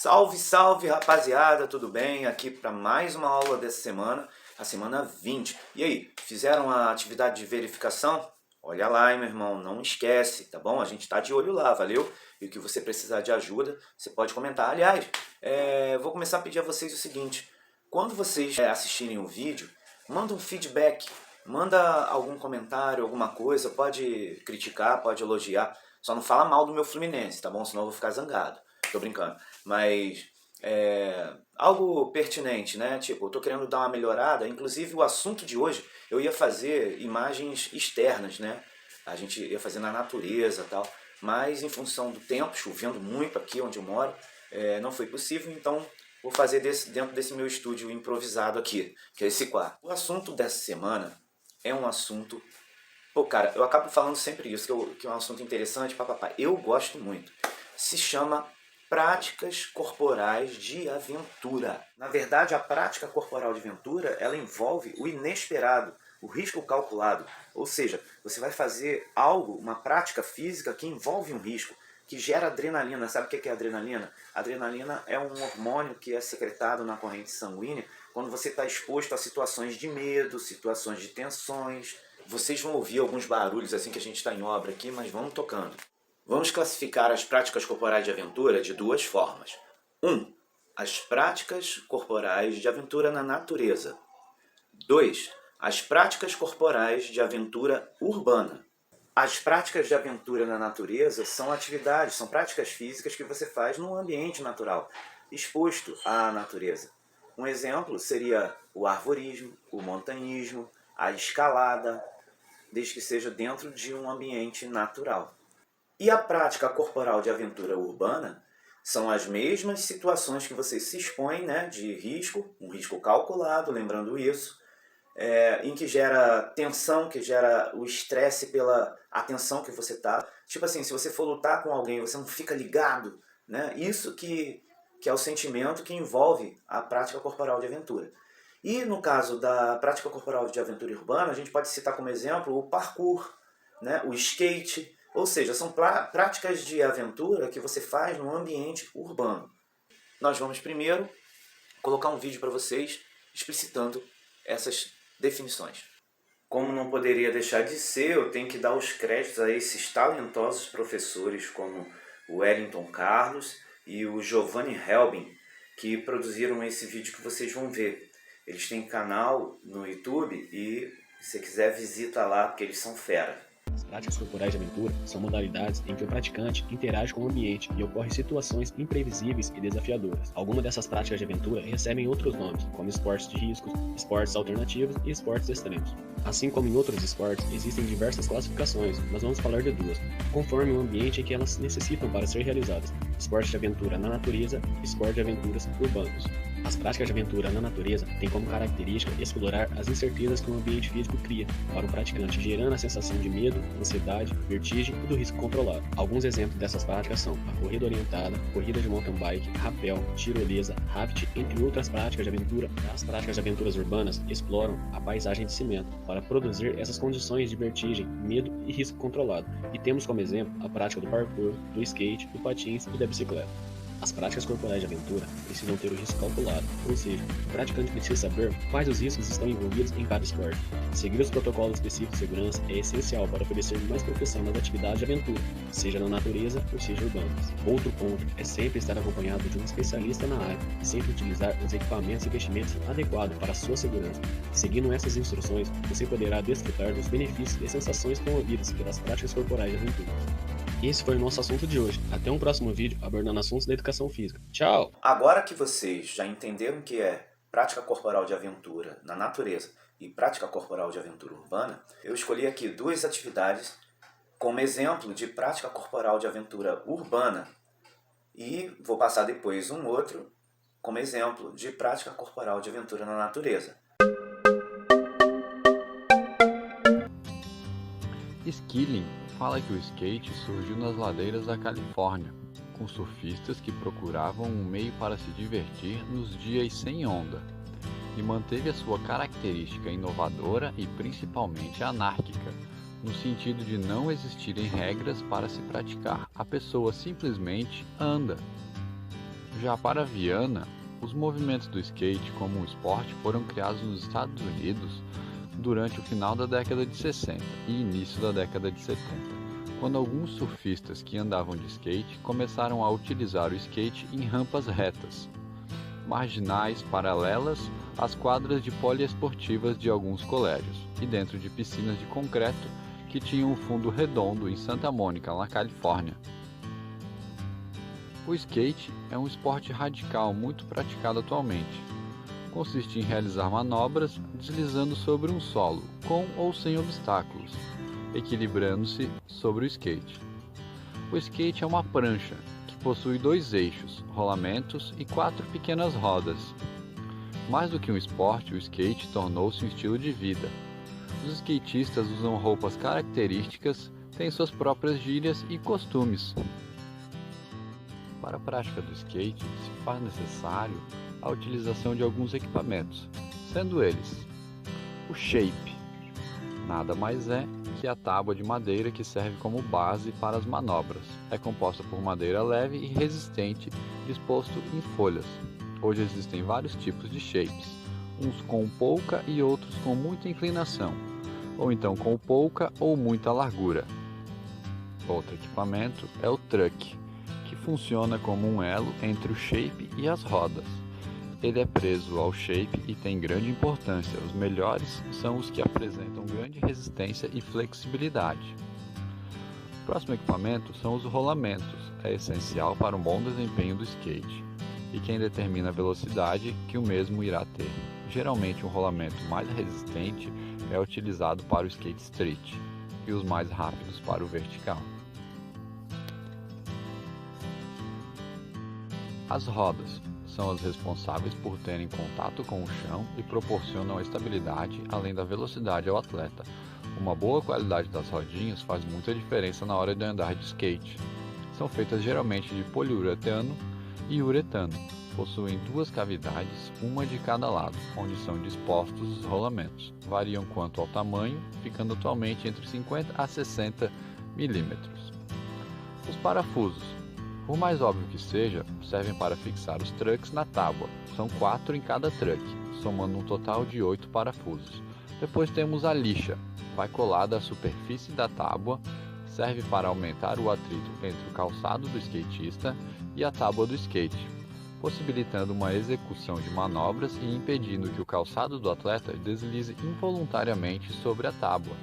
Salve, salve rapaziada, tudo bem? Aqui para mais uma aula dessa semana, a semana 20. E aí, fizeram a atividade de verificação? Olha lá, hein, meu irmão, não esquece, tá bom? A gente tá de olho lá, valeu? E o que você precisar de ajuda, você pode comentar. Aliás, vou começar a pedir a vocês o seguinte: quando vocês assistirem o vídeo, manda um feedback, manda algum comentário, alguma coisa, pode criticar, pode elogiar, só não fala mal do meu Fluminense, tá bom? Senão eu vou ficar zangado. Tô brincando. Mas algo pertinente, né? Tipo, eu tô querendo dar uma melhorada. Inclusive, o assunto de hoje, eu ia fazer imagens externas, né? A gente ia fazer na natureza e tal. Mas, em função do tempo, chovendo muito aqui onde eu moro, não foi possível. Então, vou fazer dentro desse meu estúdio improvisado aqui, que é esse quarto. O assunto dessa semana é um assunto... Pô, cara, eu acabo falando sempre isso, que é um assunto interessante, papapá. Eu gosto muito. Se chama práticas corporais de aventura. Na verdade, a prática corporal de aventura, ela envolve o inesperado, o risco calculado. Ou seja, você vai fazer algo, uma prática física que envolve um risco, que gera adrenalina. Sabe o que é adrenalina? Adrenalina é um hormônio que é secretado na corrente sanguínea quando você está exposto a situações de medo, situações de tensões. Vocês vão ouvir alguns barulhos assim que a gente está em obra aqui, mas vamos tocando. Vamos classificar as práticas corporais de aventura de duas formas. 1. As práticas corporais de aventura na natureza. 2. As práticas corporais de aventura urbana. As práticas de aventura na natureza são atividades, são práticas físicas que você faz num ambiente natural, exposto à natureza. Um exemplo seria o arvorismo, o montanhismo, a escalada, desde que seja dentro de um ambiente natural. E a prática corporal de aventura urbana são as mesmas situações que você se expõe, né, de risco, um risco calculado, lembrando isso, em que gera tensão, que gera o estresse pela atenção que você está. Tipo assim, se você for lutar com alguém, você não fica ligado, né? Isso que é o sentimento que envolve a prática corporal de aventura. E no caso da prática corporal de aventura urbana, a gente pode citar como exemplo o parkour, né, o skate. Ou seja, são práticas de aventura que você faz no ambiente urbano. Nós vamos primeiro colocar um vídeo para vocês explicitando essas definições. Como não poderia deixar de ser, eu tenho que dar os créditos a esses talentosos professores como o Wellington Carlos e o Giovanni Helbing, que produziram esse vídeo que vocês vão ver. Eles têm canal no YouTube e, se você quiser, visita lá, porque eles são fera. As práticas corporais de aventura são modalidades em que o praticante interage com o ambiente e ocorrem situações imprevisíveis e desafiadoras. Algumas dessas práticas de aventura recebem outros nomes, como esportes de riscos, esportes alternativos e esportes extremos. Assim como em outros esportes, existem diversas classificações, mas vamos falar de duas, conforme o ambiente em que elas necessitam para ser realizadas: esporte de aventura na natureza e esporte de aventuras urbanos. As práticas de aventura na natureza têm como característica explorar as incertezas que o ambiente físico cria para o praticante, gerando a sensação de medo, ansiedade, vertigem e do risco controlado. Alguns exemplos dessas práticas são a corrida orientada, corrida de mountain bike, rapel, tirolesa, raft, entre outras práticas de aventura. As práticas de aventuras urbanas exploram a paisagem de cimento para produzir essas condições de vertigem, medo e risco controlado. E temos como exemplo a prática do parkour, do skate, do patins e da bicicleta. As práticas corporais de aventura precisam ter o risco calculado, ou seja, o praticante precisa saber quais os riscos estão envolvidos em cada esporte. Seguir os protocolos específicos de segurança é essencial para oferecer mais proteção nas atividades de aventura, seja na natureza ou seja urbanas. Outro ponto é sempre estar acompanhado de um especialista na área e sempre utilizar os equipamentos e vestimentos adequados para a sua segurança. Seguindo essas instruções, você poderá desfrutar dos benefícios e sensações promovidas pelas práticas corporais de aventura. Esse foi o nosso assunto de hoje. Até um próximo vídeo abordando assuntos da educação física. Tchau! Agora que vocês já entenderam o que é prática corporal de aventura na natureza e prática corporal de aventura urbana, eu escolhi aqui duas atividades como exemplo de prática corporal de aventura urbana e vou passar depois um outro como exemplo de prática corporal de aventura na natureza. Skilling fala que o skate surgiu nas ladeiras da Califórnia, com surfistas que procuravam um meio para se divertir nos dias sem onda, e manteve a sua característica inovadora e principalmente anárquica, no sentido de não existirem regras para se praticar, a pessoa simplesmente anda. Já para Viana, os movimentos do skate como um esporte foram criados nos Estados Unidos durante o final da década de 60 e início da década de 70, quando alguns surfistas que andavam de skate começaram a utilizar o skate em rampas retas, marginais paralelas às quadras de poliesportivas de alguns colégios e dentro de piscinas de concreto que tinham um fundo redondo em Santa Mônica, na Califórnia. O skate é um esporte radical muito praticado atualmente. Consiste em realizar manobras deslizando sobre um solo, com ou sem obstáculos, equilibrando-se sobre o skate. O skate é uma prancha que possui 2 eixos, rolamentos e 4 pequenas rodas. Mais do que um esporte, o skate tornou-se um estilo de vida. Os skatistas usam roupas características, têm suas próprias gírias e costumes. Para a prática do skate, se faz necessário a utilização de alguns equipamentos, sendo eles o shape, nada mais é que a tábua de madeira que serve como base para as manobras. É composta por madeira leve e resistente, disposto em folhas. Hoje existem vários tipos de shapes, uns com pouca e outros com muita inclinação, ou então com pouca ou muita largura. Outro equipamento é o truck, que funciona como um elo entre o shape e as rodas. Ele é preso ao shape e tem grande importância. Os melhores são os que apresentam grande resistência e flexibilidade. O próximo equipamento são os rolamentos. É essencial para um bom desempenho do skate e quem determina a velocidade que o mesmo irá ter. Geralmente um rolamento mais resistente é utilizado para o skate street e os mais rápidos para o vertical. As rodas são as responsáveis por terem contato com o chão e proporcionam a estabilidade além da velocidade ao atleta. Uma boa qualidade das rodinhas faz muita diferença na hora de andar de skate. São feitas geralmente de poliuretano e uretano. Possuem 2 cavidades, uma de cada lado, onde são dispostos os rolamentos. Variam quanto ao tamanho, ficando atualmente entre 50 a 60 milímetros. Os parafusos, por mais óbvio que seja, servem para fixar os trucks na tábua. São 4 em cada truck, somando um total de 8 parafusos. Depois temos a lixa, vai colada à superfície da tábua, serve para aumentar o atrito entre o calçado do skatista e a tábua do skate, possibilitando uma execução de manobras e impedindo que o calçado do atleta deslize involuntariamente sobre a tábua.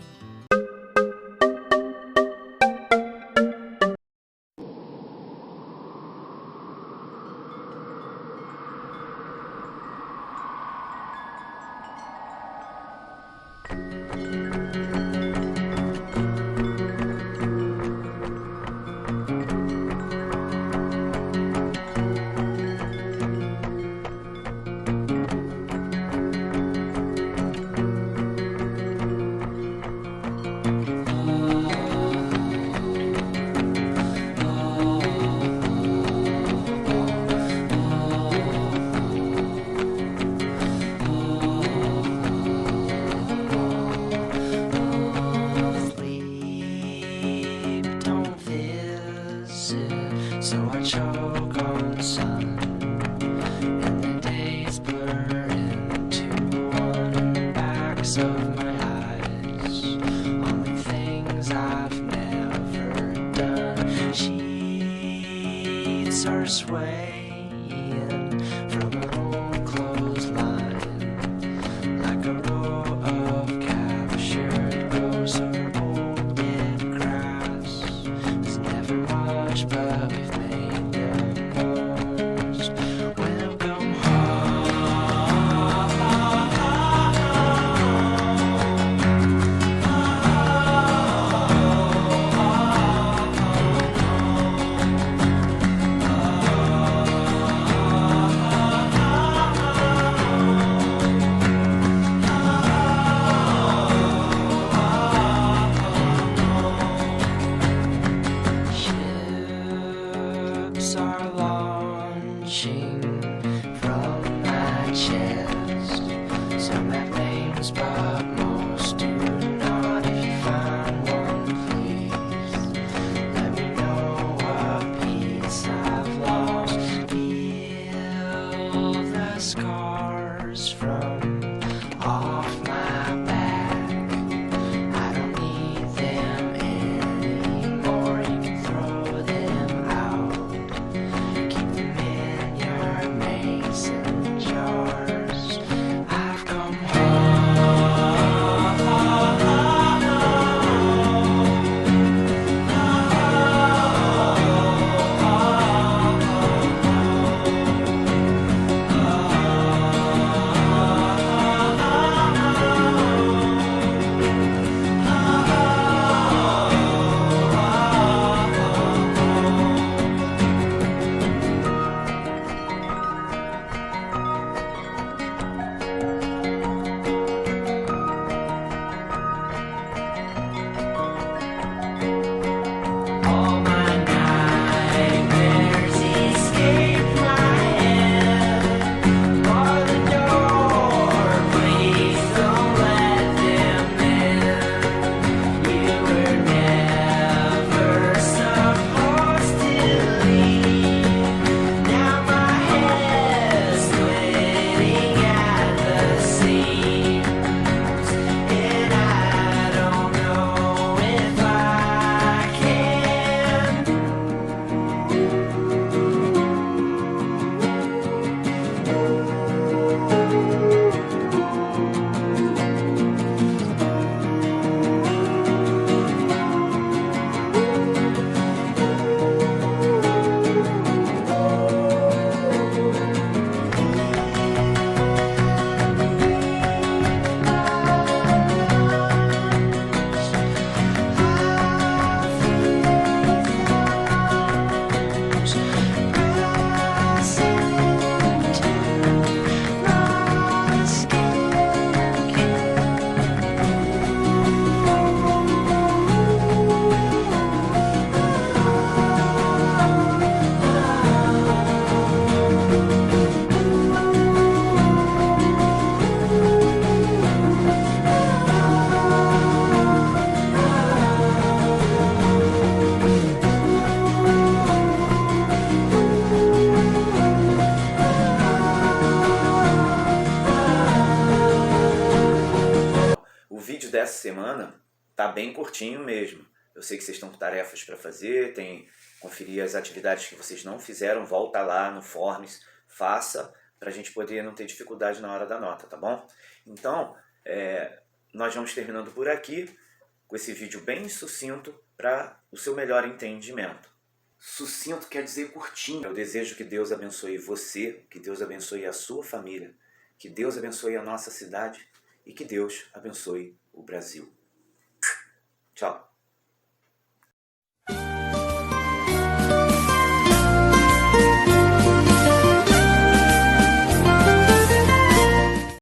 So I choke on the sun, and the days blur into one in the backs of my eyes. On the things I've never done, sheets are swaying from an old clothesline, like a row of captured grows over old dead grass. There's never much, but we've made the most. Welcome home. vídeo dessa semana tá bem curtinho mesmo. Eu sei que vocês estão com tarefas para fazer, tem conferir as atividades que vocês não fizeram, volta lá no Forms, faça, para a gente poder não ter dificuldade na hora da nota, tá bom? Então, nós vamos terminando por aqui, com esse vídeo bem sucinto para o seu melhor entendimento. Sucinto quer dizer curtinho. Eu desejo que Deus abençoe você, que Deus abençoe a sua família, que Deus abençoe a nossa cidade e que Deus abençoe o Brasil. Tchau.